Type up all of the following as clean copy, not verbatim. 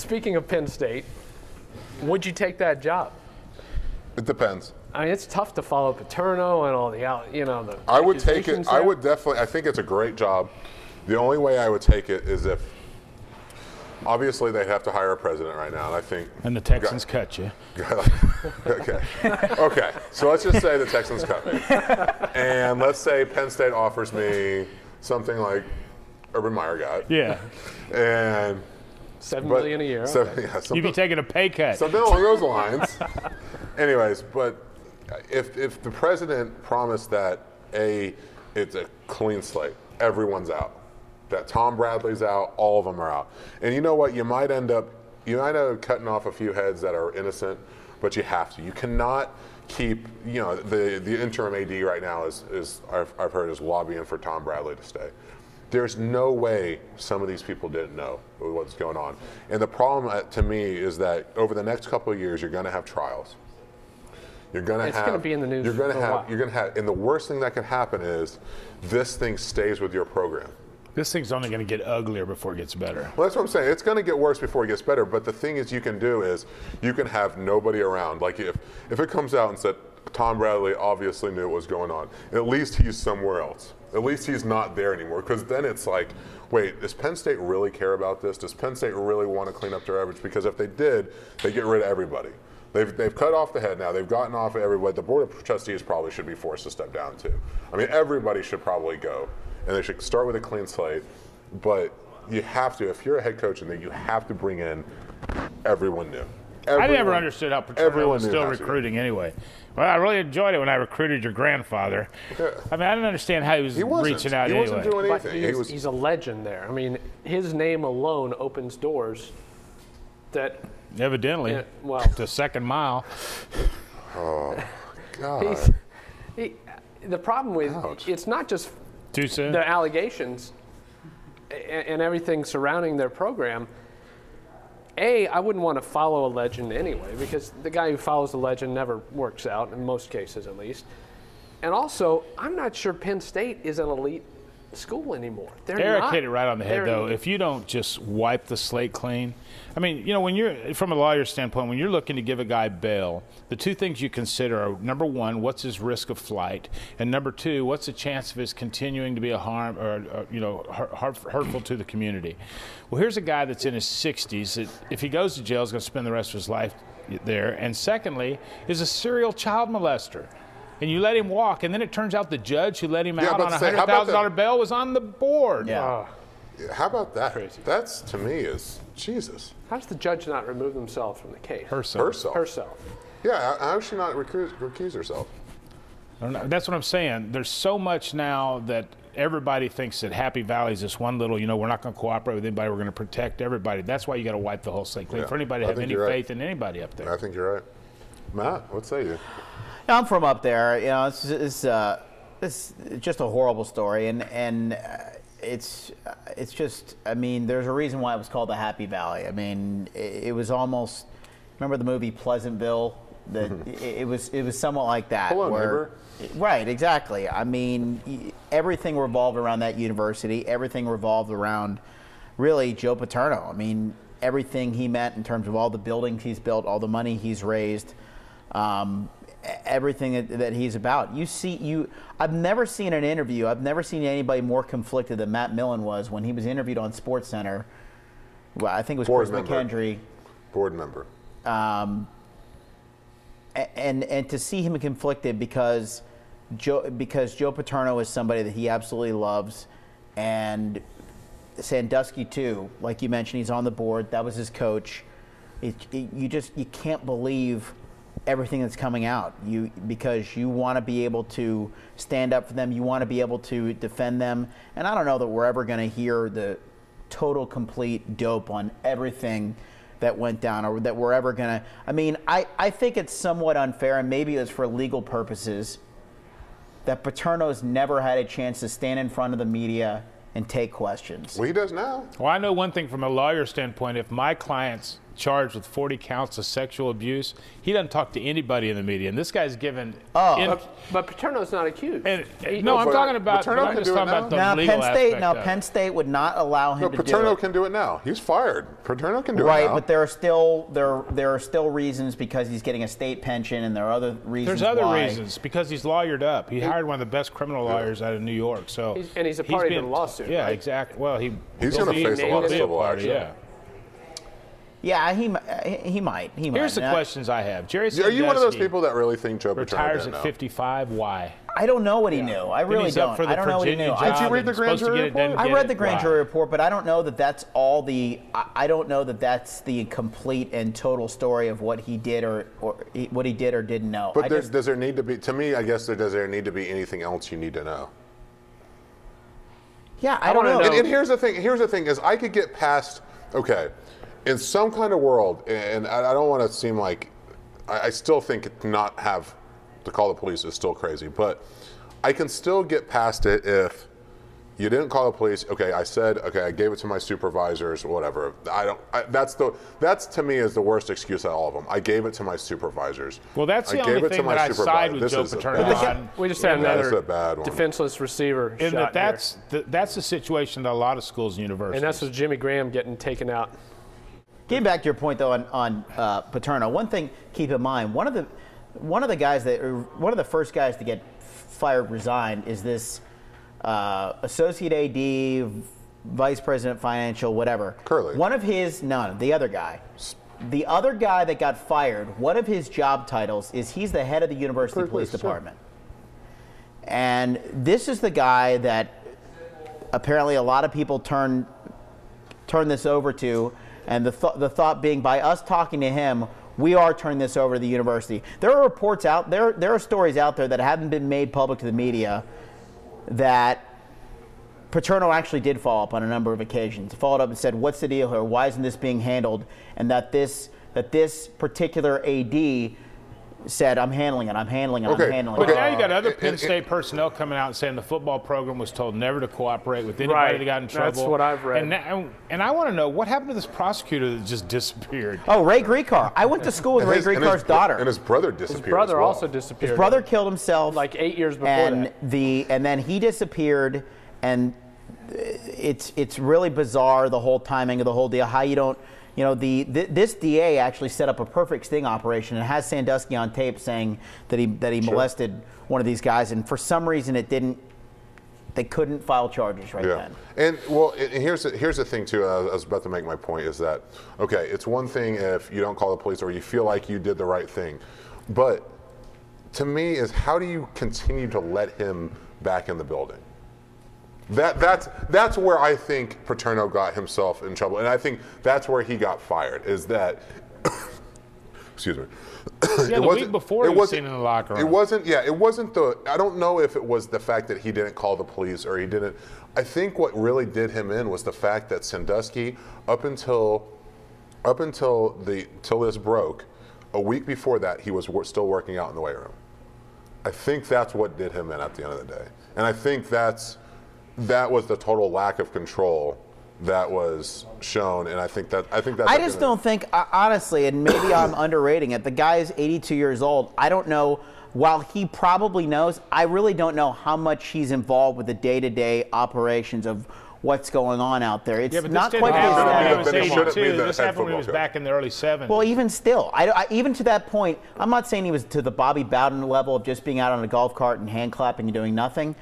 speaking of Penn State, would you take that job? It depends. I mean, it's tough to follow Paterno and all the, the I would take it. accusations I there. would definitely. I think it's a great job. The only way I would take it is if, obviously, they have to hire a president right now, and I think. And the Texans cut you. Okay. Okay. So let's just say the Texans cut me, and let's say Penn State offers me something like Urban Meyer got. Yeah. And $7 million a year. Okay. You'd be taking a pay cut. Something along those lines. Anyways, but if the president promised that it's a clean slate, everyone's out, that Tom Bradley's out, all of them are out, and you know what, you might end up cutting off a few heads that are innocent, but you have to. You cannot keep, the interim AD right now is I've heard is lobbying for Tom Bradley to stay. There's no way some of these people didn't know what's going on. And the problem to me is that over the next couple of years, you're going to have trials. It's going to be in the news. You're going to have, and the worst thing that can happen is this thing stays with your program. This thing's only going to get uglier before it gets better. Well, that's what I'm saying. It's going to get worse before it gets better. But the thing is, you can do is you can have nobody around. Like if it comes out and said Tom Bradley obviously knew what was going on, at least he's somewhere else. At least he's not there anymore. Because then it's like, wait, does Penn State really care about this? Does Penn State really want to clean up their average? Because if they did, they get rid of everybody. They've cut off the head now. They've gotten off of everybody. The Board of Trustees probably should be forced to step down too. I mean, everybody should probably go. And they should start with a clean slate. But you have to, if you're a head coach, and then you have to bring in everyone new. I never understood how Paterno was still recruiting anyway. Well, I really enjoyed it when I recruited your grandfather. Yeah. I mean, I didn't understand how he was reaching out anyway. He wasn't doing anything. But he's a legend there. I mean, his name alone opens doors that... Evidently, to second mile. Oh, God. The problem with it's not just the allegations and everything surrounding their program. I wouldn't want to follow a legend anyway, because the guy who follows the legend never works out, in most cases at least. And also, I'm not sure Penn State is an elite school anymore. Eric hit it right on the head, though. If you don't just wipe the slate clean, I mean, when you're, from a lawyer's standpoint, when you're looking to give a guy bail, the two things you consider are, number one, what's his risk of flight, and number two, what's the chance of his continuing to be a harm or hurtful to the community. Well, here's a guy that's in his 60s that, if he goes to jail, is going to spend the rest of his life there, and secondly, is a serial child molester. And you let him walk, and then it turns out the judge who let him out on a $100,000 bail was on the board. Yeah. How about that? Crazy. That's, to me, is Jesus. How does the judge not remove themselves from the case? Herself. Yeah, how does she not recuse herself? I don't know. That's what I'm saying. There's so much now that everybody thinks that Happy Valley is this one little, we're not going to cooperate with anybody, we're going to protect everybody. That's why you got to wipe the whole slate clean for anybody to have any faith in anybody up there. I think you're right. Matt, what say you? I'm from up there. It's just a horrible story, and it's just. I mean, there's a reason why it was called the Happy Valley. I mean, it was almost. Remember the movie Pleasantville? That it was somewhat like that. Hello, neighbor. Right, exactly. I mean, everything revolved around that university. Everything revolved around, really, Joe Paterno. I mean, everything he meant in terms of all the buildings he's built, all the money he's raised. Everything that he's about. I've never seen an interview. I've never seen anybody more conflicted than Matt Millen was when he was interviewed on SportsCenter. Well, I think it was Chris McKendry. Board member. And to see him conflicted because Joe Paterno is somebody that he absolutely loves, and Sandusky too. Like you mentioned, he's on the board. That was his coach. You can't believe everything that's coming out, because you want to be able to stand up for them, you want to be able to defend them, and I don't know that we're ever going to hear the total complete dope on everything that went down, or that we're ever going to. I mean, I think it's somewhat unfair, and maybe it's for legal purposes, that Paterno's never had a chance to stand in front of the media and take questions. Well, he does now. Well, I know one thing from a lawyer standpoint. If my clients charged with 40 counts of sexual abuse. He doesn't talk to anybody in the media, and this guy's given. But Paterno's not accused. No, I'm talking about. I'm just talking about the legal aspect. Penn State would not allow him to do it. Paterno can do it now. He's fired. Paterno can do it now. Right, but there are still reasons because he's getting a state pension, and there are other reasons. There's other reasons because he's lawyered up. He hired one of the best criminal lawyers out of New York. So he's a party to the lawsuit. Yeah, right? Exactly. Well, he's going to face a lot of civil action. Yeah. Yeah, he might. Here's the questions I have. Jerry Sandusky, are you one of those people that really think Joe Paterno retires at 55? Why? I don't know what he knew. I really don't. I don't know what he knew. Did you read the grand jury report? I read the grand jury report, but I don't know that that's all the. I don't know that that's the complete and total story of what he did or what he did or didn't know. But does there need to be? To me, I guess does there need to be anything else you need to know? Yeah, I don't know. And here's the thing. Here's the thing: is I could get past. Okay, in some kind of world, and I don't want to seem like I still think not have to call the police is still crazy, but I can still get past it if you didn't call the police. Okay, I said, okay, I gave it to my supervisors, whatever. That's to me is the worst excuse out of all of them. I gave it to my supervisors. Well, that's the only thing that I side with Joe Paterno on. We just had another defenseless receiver shot that's the situation that a lot of schools and universities. And that's with Jimmy Graham getting taken out. Getting back to your point though on Paterno, one thing keep in mind, one of the first guys to get fired, resigned, is this associate AD, vice president financial, whatever. Curley. The other guy. The other guy that got fired, one of his job titles is he's the head of the university police department. Sure. And this is the guy that apparently a lot of people turn this over to, and the thought being by us talking to him, we are turning this over to the university. There are reports out there. There are stories out there that haven't been made public to the media that Paterno actually did follow up on a number of occasions. Followed up and said, "What's the deal here? Why isn't this being handled?" And that this particular AD said, "I'm handling it. I'm handling it. I'm handling it." But now you got other Penn State personnel coming out and saying the football program was told never to cooperate with anybody that got in trouble. That's what I've read. And I want to know what happened to this prosecutor that just disappeared. Oh, Ray Grecar. I went to school with Ray Grecar's daughter. And his brother disappeared. His brother also disappeared. His brother killed himself like 8 years before that. And then he disappeared, and it's really bizarre, the whole timing of the whole deal. How you don't. This DA actually set up a perfect sting operation and has Sandusky on tape saying that he molested one of these guys, and for some reason they couldn't file charges then. And here's the thing too. I was about to make my point is that okay, it's one thing if you don't call the police or you feel like you did the right thing, but to me is how do you continue to let him back in the building? That's where I think Paterno got himself in trouble, and I think that's where he got fired. Is that excuse me? Yeah, the week before he was seen in the locker room. It wasn't. Yeah, it wasn't the. I don't know if it was the fact that he didn't call the police or he didn't. I think what really did him in was the fact that Sandusky, up until this broke, a week before that he was still working out in the weight room. I think that's what did him in at the end of the day, and I think that was the total lack of control that was shown, and I think that's. I just don't think, honestly, and maybe I'm underrating it. The guy is 82 years old. I don't know. While he probably knows, I really don't know how much he's involved with the day-to-day operations of what's going on out there. It's not quite as This happened when he was back in the early 70s. Well, even still, even to that point, I'm not saying he was to the Bobby Bowden level of just being out on a golf cart and hand clapping and doing nothing,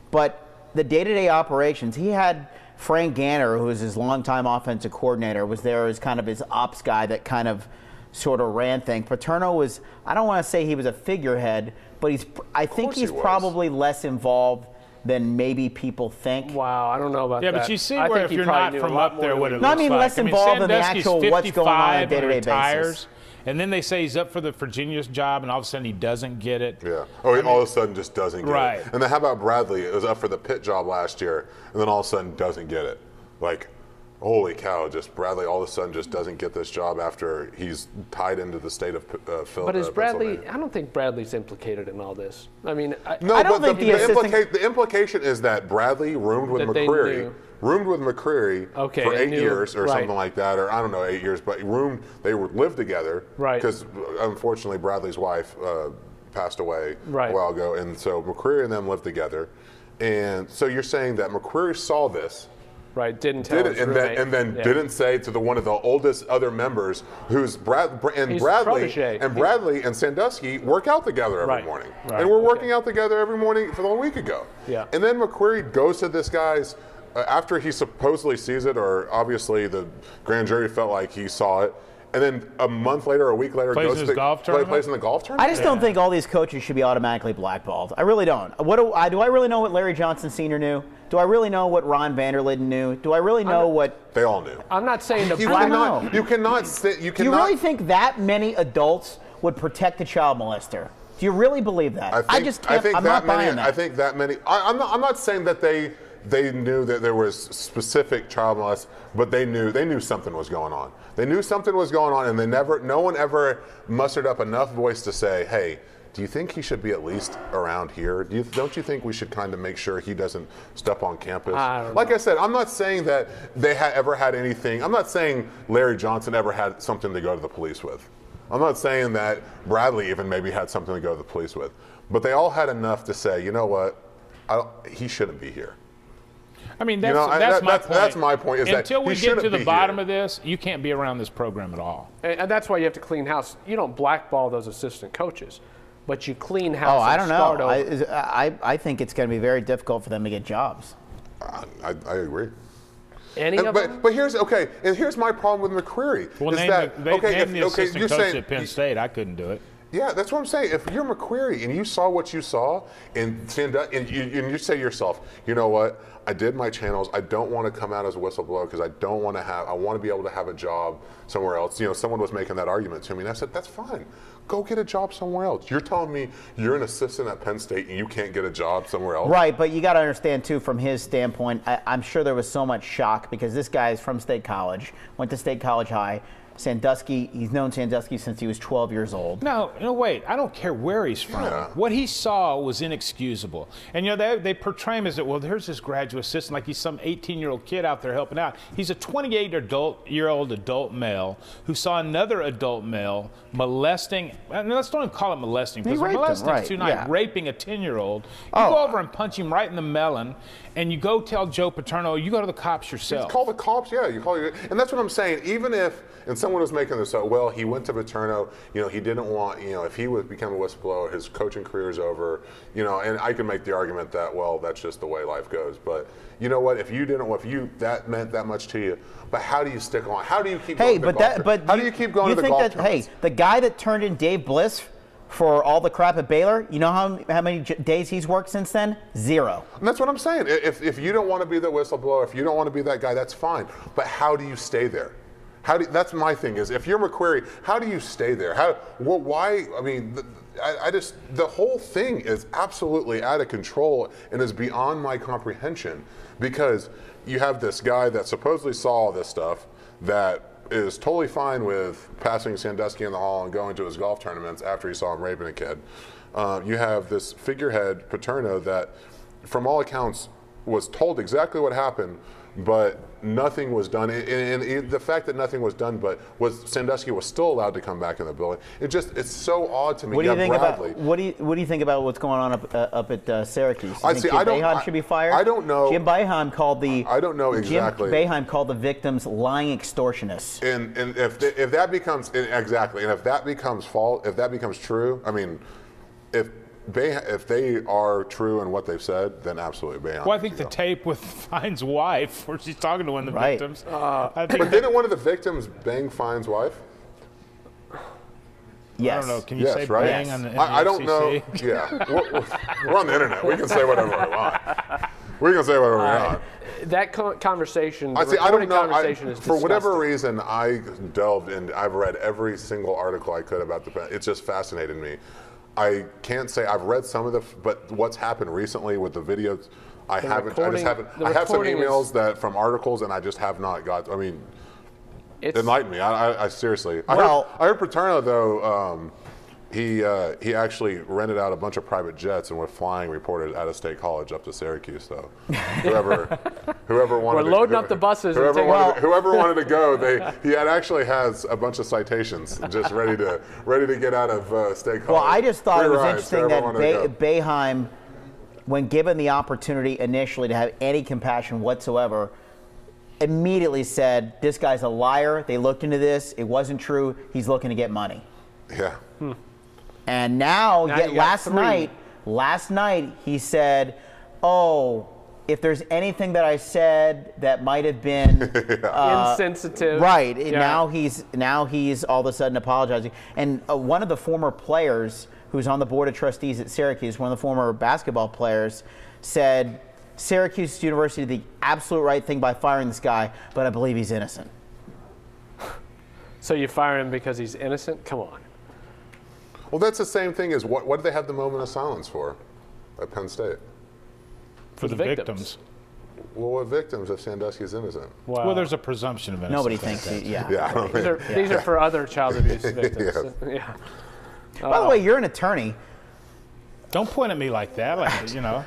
but the day-to-day operations, he had Frank Ganner, who was his longtime offensive coordinator, was there as kind of his ops guy that kind of sort of ran things. Paterno was, I don't want to say he was a figurehead, but I think he's probably less involved than maybe people think. Wow, I don't know about that. Yeah, but you see where if you're not from up there, what it looks like. No, I mean less involved in the actual what's going on on a day-to-day basis. And then they say he's up for the Virginia's job, and all of a sudden he doesn't get it. Yeah. Oh, all of a sudden just doesn't get it. And then how about Bradley? It was up for the Pitt job last year, and then all of a sudden doesn't get it. Like, holy cow, just Bradley all of a sudden just doesn't get this job after he's tied into the state of Philadelphia. But is Bradley, I don't think Bradley's implicated in all this. I mean, I don't think the implication is that Bradley roomed with McCreary. roomed with McCreary for 8 years or something like that, or I don't know, 8 years, but they lived together. Right. Because unfortunately, Bradley's wife passed away a while ago, and so McCreary and them lived together. And so you're saying that McCreary saw this. Right, didn't tell his roommate. And then didn't say to one of the oldest other members, who's Bradley and Sandusky work out together every morning. Right. And we're working out together every morning for a week ago. Yeah. And then McCreary goes to this guy's, after he supposedly sees it, or obviously the grand jury felt like he saw it, and then a month later or a week later plays in the golf tournament. I just don't think all these coaches should be automatically blackballed. I really don't. Do I really know what Larry Johnson Sr. knew? Do I really know what Ron Vanderliden knew? Do I really know what they all knew? I'm not saying you cannot. You really think that many adults would protect a child molester? Do you really believe that? I just can't. I'm not buying that. I think that many. I'm not saying that they knew that there was specific child molest, but they knew something was going on. They knew something was going on, and no one ever mustered up enough voice to say, "Hey, do you think he should be at least around here? Don't you think we should kind of make sure he doesn't step on campus?" Like I said, I'm not saying that they ever had anything. I'm not saying Larry Johnson ever had something to go to the police with. I'm not saying that Bradley even maybe had something to go to the police with. But they all had enough to say, you know what, he shouldn't be here. I mean, that's my point. That's my point. Until we get to the bottom of this, you can't be around this program at all. And that's why you have to clean house. You don't blackball those assistant coaches, but you clean house. Oh, I don't know. I think it's going to be very difficult for them to get jobs. I agree. But here's my problem with McCreary. Well, name the assistant coach at Penn State. I couldn't do it. Yeah, that's what I'm saying. If you're McCreary and you saw what you saw, and you say to yourself, you know what, I did my channels. I don't want to come out as a whistleblower because I want to be able to have a job somewhere else. You know, someone was making that argument to me, and I said, that's fine. Go get a job somewhere else. You're telling me you're an assistant at Penn State and you can't get a job somewhere else? Right, but you got to understand, too, from his standpoint, I'm sure there was so much shock because this guy is from State College, went to State College High. Sandusky, he's known Sandusky since he was 12 years old. No, wait. I don't care where he's from. Yeah. What he saw was inexcusable. And, they portray him as, well, there's this graduate assistant, like he's some 18-year-old kid out there helping out. He's a 28-year-old adult male who saw another adult male molesting, let's don't even call it molesting, because molesting is too nice, raping a 10-year-old. You go over and punch him right in the melon, and you go tell Joe Paterno, you go to the cops yourself. Call the cops, yeah. And that's what I'm saying. Even if, and someone was making this up, well, he went to Paterno, he didn't want, if he would become a whistleblower, his coaching career is over, and I can make the argument that, well, that's just the way life goes. But you know what? If that meant that much to you, but how do you stick on? How do you keep going to golf tournaments? How do you keep going to the golf tournaments? Hey, the guy that turned in Dave Bliss for all the crap at Baylor, you know how many days he's worked since then? 0. And that's what I'm saying. If you don't want to be the whistleblower, if you don't want to be that guy, that's fine. But how do you stay there? That's my thing is, if you're McCreary, how do you stay there? Why? I mean, the whole thing is absolutely out of control and is beyond my comprehension, because you have this guy that supposedly saw all this stuff that is totally fine with passing Sandusky in the hall and going to his golf tournaments after he saw him raping a kid. You have this figurehead, Paterno, that from all accounts was told exactly what happened, but nothing was done. And the fact that nothing was done, but Sandusky was still allowed to come back in the building. It's so odd to me. What do you think about what's going on up at Syracuse? I think Jim Boeheim should be fired? I don't know. Jim Boeheim called the. I don't know exactly. Jim Boeheim called the victims lying extortionists. And if that becomes exactly, and if that becomes false, if that becomes true, I mean, if they are true in what they've said, then absolutely Boeheim. Well, I think the tape with Fine's wife, where she's talking to one of the victims. But didn't one of the victims bang Fine's wife? Yes. I don't know. Can you say bang on the NYOSS? I don't know. Yeah. We're on the internet. We can say whatever we want. We can say whatever we want. That conversation, I don't know. Conversation is for whatever reason, I delved and I've read every single article I could about it's just fascinated me. I can't say I've read some of but what's happened recently with the videos, I have some emails from articles, and I just have not got. I mean, enlighten me. I seriously. I heard Paterno though. he actually rented out a bunch of private jets and went flying, reported out of State College up to Syracuse. So whoever wanted, we're loading up the buses. Whoever wanted to go, he actually has a bunch of citations just ready to get out of State College. Well, I just thought it was interesting that Boeheim, when given the opportunity initially to have any compassion whatsoever, immediately said, "This guy's a liar. They looked into this. It wasn't true. He's looking to get money." Yeah. And now yet last night he said, "Oh, if there's anything that I said that might have been insensitive." Right. Yeah. Now he's all of a sudden apologizing. And one of the former players who's on the board of trustees at Syracuse, one of the former basketball players, said Syracuse University did the absolute right thing by firing this guy, but I believe he's innocent. So you fire him because he's innocent? Come on. Well, that's the same thing as what did they have the moment of silence for at Penn State? For the victims. Well, what victims if Sandusky's innocent? Well, there's a presumption of innocence. Nobody thinks These are for other child abuse victims. Yeah. By the way, you're an attorney. Don't point at me like that,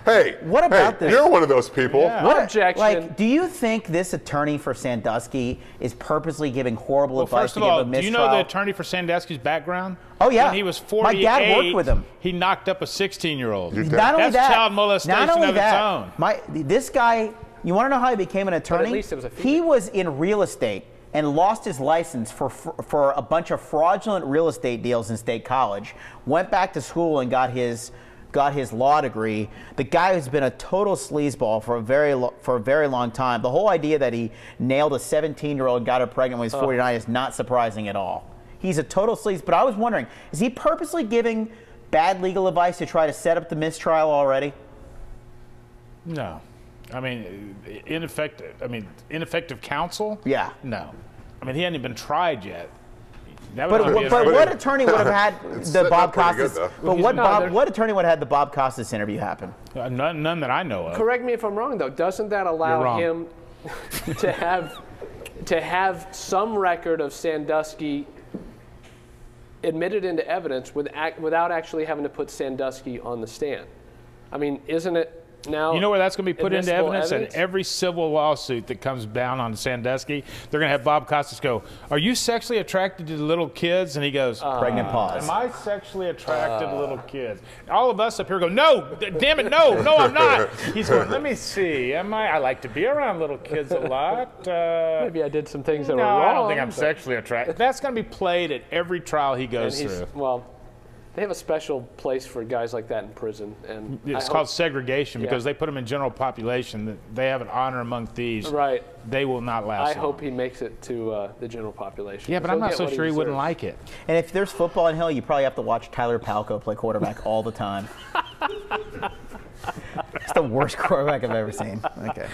Hey, what about this? You're one of those people. Yeah. What objection? Like, do you think this attorney for Sandusky is purposely giving horrible advice to give a mistrial? Do you know the attorney for Sandusky's background? Oh, yeah. When he was 48, my dad worked with him. He knocked up a 16-year-old. Not only That's child molestation of its own. This guy, you want to know how he became an attorney? But at least it was he was in real estate and lost his license for a bunch of fraudulent real estate deals in State College. Went back to school and got his law degree. The guy has been a total sleazeball for a very long time. The whole idea that he nailed a 17-year-old and got her pregnant when he was 49 is not surprising at all. He's a total sleaze. But I was wondering, is he purposely giving bad legal advice to try to set up the mistrial already? No. I mean, ineffective counsel? Yeah. No. I mean, he hadn't even tried yet. But what attorney would have had the Bob Costas? But what attorney would have had the Bob Costas interview happen? None that I know of. Correct me if I'm wrong, though. Doesn't that allow him to have some record of Sandusky admitted into evidence without actually having to put Sandusky on the stand? I mean, isn't it? Now, you know where that's going to be put into evidence? In every civil lawsuit that comes down on Sandusky, they're going to have Bob Costas go, "Are you sexually attracted to little kids?" And he goes, pregnant pause. "Am I sexually attracted to little kids?" All of us up here go, "No, damn it, no, I'm not." He's going, "Let me see. Am I like to be around little kids a lot. Maybe I did some things that were wrong. I don't think I'm sexually attracted." That's going to be played at every trial he goes through. Well, they have a special place for guys like that in prison, and it's called segregation because they put them in general population. They have an honor among thieves. Right. They will not last. I hope he makes it to the general population. Yeah, but I'm not so sure he wouldn't like it. And if there's football in Hill, you probably have to watch Tyler Palko play quarterback all the time. It's the worst quarterback I've ever seen. Okay.